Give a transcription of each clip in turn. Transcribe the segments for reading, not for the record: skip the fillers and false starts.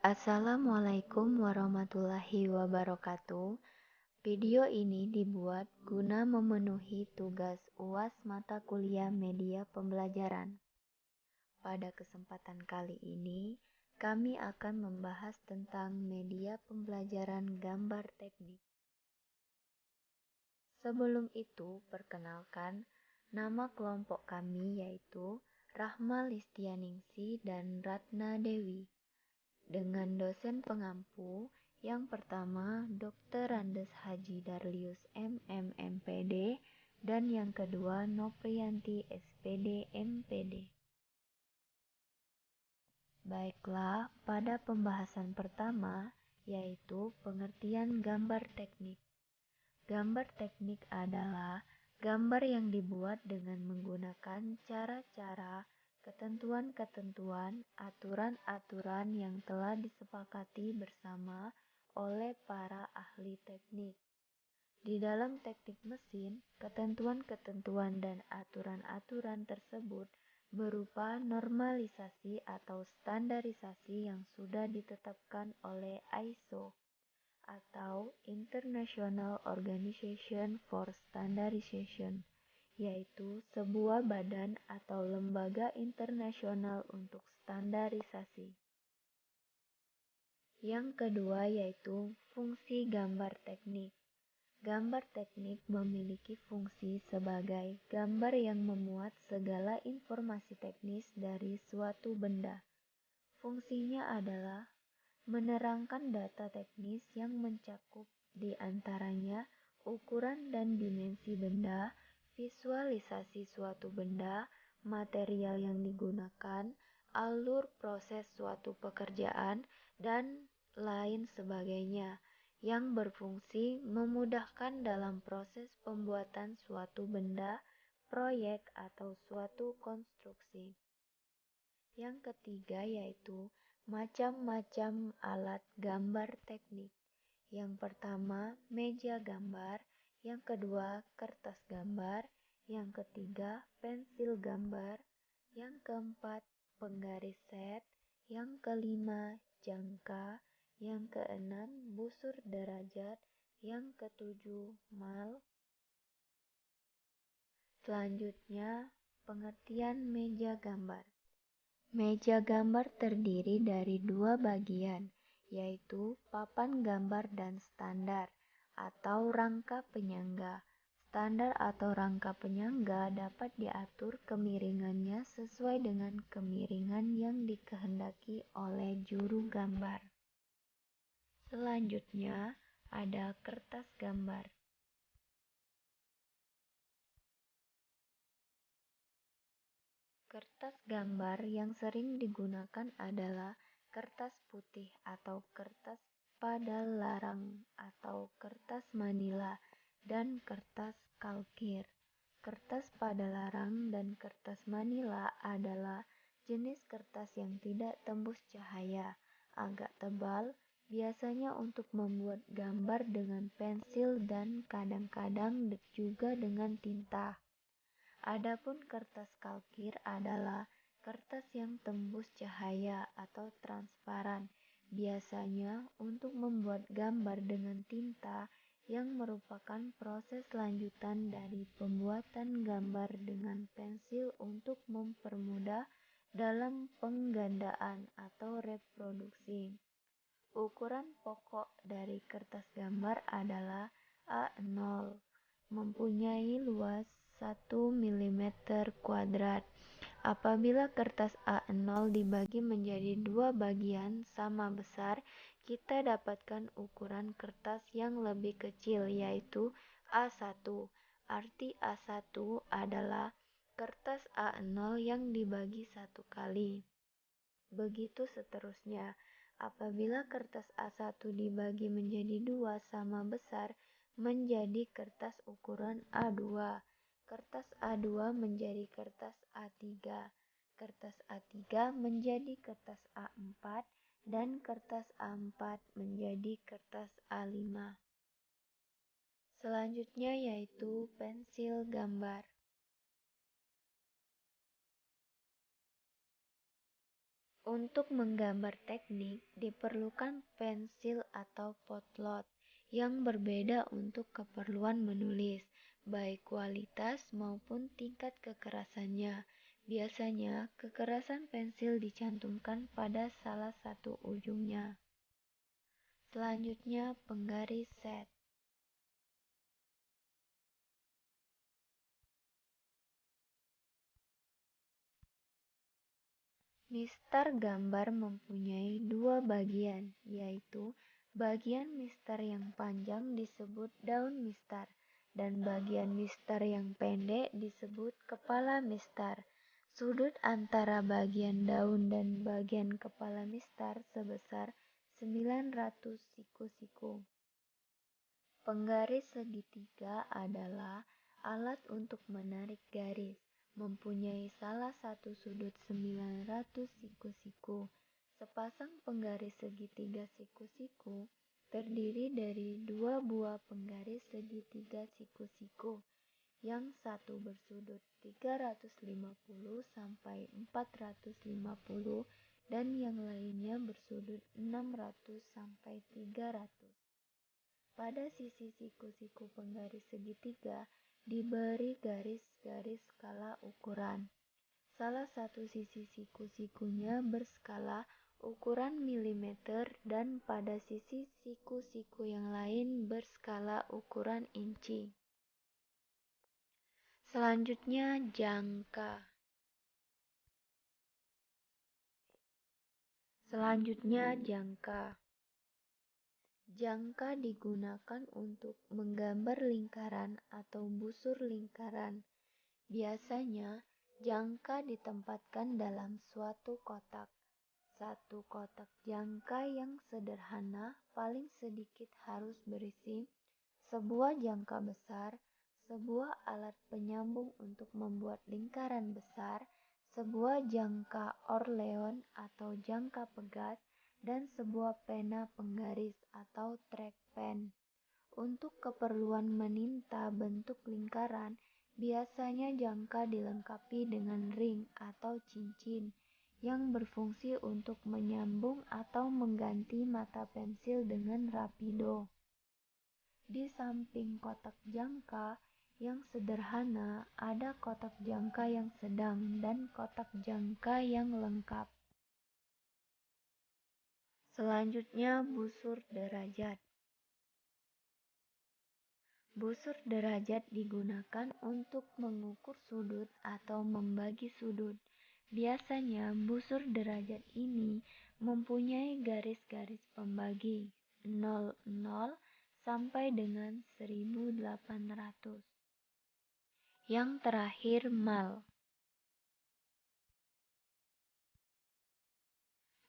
Assalamualaikum warahmatullahi wabarakatuh. Video ini dibuat guna memenuhi tugas UAS mata kuliah media pembelajaran. Pada kesempatan kali ini, kami akan membahas tentang media pembelajaran gambar teknik. Sebelum itu, perkenalkan, nama kelompok kami yaitu Rahma Listianingsi dan Ratna Dewi. Dengan dosen pengampu, yang pertama Dr. Randes Haji Darlius MM MPD dan yang kedua Noprianti SPD MPD. Baiklah, pada pembahasan pertama yaitu pengertian gambar teknik. Gambar teknik adalah gambar yang dibuat dengan menggunakan cara-cara, ketentuan-ketentuan, aturan-aturan yang telah disepakati bersama oleh para ahli teknik. Di dalam teknik mesin, ketentuan-ketentuan dan aturan-aturan tersebut berupa normalisasi atau standarisasi yang sudah ditetapkan oleh ISO atau International Organization for Standardization, yaitu sebuah badan atau lembaga internasional untuk standarisasi. Yang kedua yaitu fungsi gambar teknik. Gambar teknik memiliki fungsi sebagai gambar yang memuat segala informasi teknis dari suatu benda. Fungsinya adalah menerangkan data teknis yang mencakup di antaranya ukuran dan dimensi benda, visualisasi suatu benda, material yang digunakan, alur proses suatu pekerjaan, dan lain sebagainya, yang berfungsi memudahkan dalam proses pembuatan suatu benda, proyek, atau suatu konstruksi. Yang ketiga yaitu macam-macam alat gambar teknik. Yang pertama, meja gambar. Yang kedua, kertas gambar. Yang ketiga, pensil gambar. Yang keempat, penggaris set. Yang kelima, jangka. Yang keenam, busur derajat. Yang ketujuh, mal. Selanjutnya, pengertian meja gambar. Meja gambar terdiri dari dua bagian, yaitu papan gambar dan standar atau rangka penyangga. Standar atau rangka penyangga dapat diatur kemiringannya sesuai dengan kemiringan yang dikehendaki oleh juru gambar. Selanjutnya ada kertas gambar. Kertas gambar yang sering digunakan adalah kertas putih atau kertas pada larang atau kertas manila dan kertas kalkir. Kertas pada larang dan kertas manila adalah jenis kertas yang tidak tembus cahaya, agak tebal, biasanya untuk membuat gambar dengan pensil dan kadang-kadang juga dengan tinta. Adapun kertas kalkir adalah kertas yang tembus cahaya atau transparan, biasanya untuk membuat gambar dengan tinta yang merupakan proses lanjutan dari pembuatan gambar dengan pensil untuk mempermudah dalam penggandaan atau reproduksi. Ukuran pokok dari kertas gambar adalah A0, mempunyai luas 1 mm kuadrat. Apabila kertas A0 dibagi menjadi dua bagian sama besar, kita dapatkan ukuran kertas yang lebih kecil yaitu A1. Arti A1 adalah kertas A0 yang dibagi satu kali. Begitu seterusnya. Apabila kertas A1 dibagi menjadi dua sama besar, menjadi kertas ukuran A2. Kertas A2 menjadi kertas A3. Kertas A3 menjadi kertas A4 dan kertas A4 menjadi kertas A5. Selanjutnya yaitu pensil gambar. Untuk menggambar teknik, diperlukan pensil atau potlot yang berbeda untuk keperluan menulis, baik kualitas maupun tingkat kekerasannya. Biasanya, kekerasan pensil dicantumkan pada salah satu ujungnya. Selanjutnya, penggaris set. Mistar gambar mempunyai dua bagian, yaitu bagian mistar yang panjang disebut daun mistar, dan bagian mistar yang pendek disebut kepala mistar. Sudut antara bagian daun dan bagian kepala mistar sebesar 900 siku-siku. Penggaris segitiga adalah alat untuk menarik garis, mempunyai salah satu sudut 900 siku-siku. Sepasang penggaris segitiga siku-siku terdiri dari dua buah penggaris segitiga siku-siku, yang satu bersudut 350 sampai 450 dan yang lainnya bersudut 600 sampai 300. Pada sisi siku-siku penggaris segitiga diberi garis-garis skala ukuran. Salah satu sisi siku-sikunya berskala ukuran milimeter dan pada sisi siku-siku yang lain berskala ukuran inci. Selanjutnya, jangka. Jangka digunakan untuk menggambar lingkaran atau busur lingkaran. Biasanya, jangka ditempatkan dalam suatu kotak. Satu kotak jangka yang sederhana paling sedikit harus berisi sebuah jangka besar, sebuah alat penyambung untuk membuat lingkaran besar, sebuah jangka orleon atau jangka pegas, dan sebuah pena penggaris atau trackpen. Untuk keperluan meninta bentuk lingkaran, biasanya jangka dilengkapi dengan ring atau cincin yang berfungsi untuk menyambung atau mengganti mata pensil dengan rapido. Di samping kotak jangka yang sederhana, ada kotak jangka yang sedang dan kotak jangka yang lengkap. Selanjutnya, busur derajat. Busur derajat digunakan untuk mengukur sudut atau membagi sudut. Biasanya, busur derajat ini mempunyai garis-garis pembagi 00 sampai dengan 1800. Yang terakhir, mal.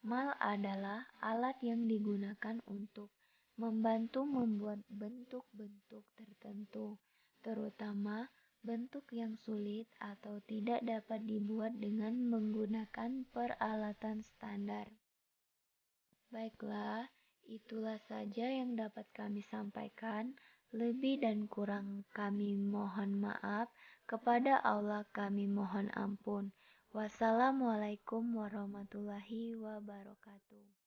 Mal adalah alat yang digunakan untuk membantu membuat bentuk-bentuk tertentu, terutama bentuk yang sulit atau tidak dapat dibuat dengan menggunakan peralatan standar. Baiklah, itulah saja yang dapat kami sampaikan. Lebih dan kurang kami mohon maaf. Kepada Allah kami mohon ampun. Wassalamualaikum warahmatullahi wabarakatuh.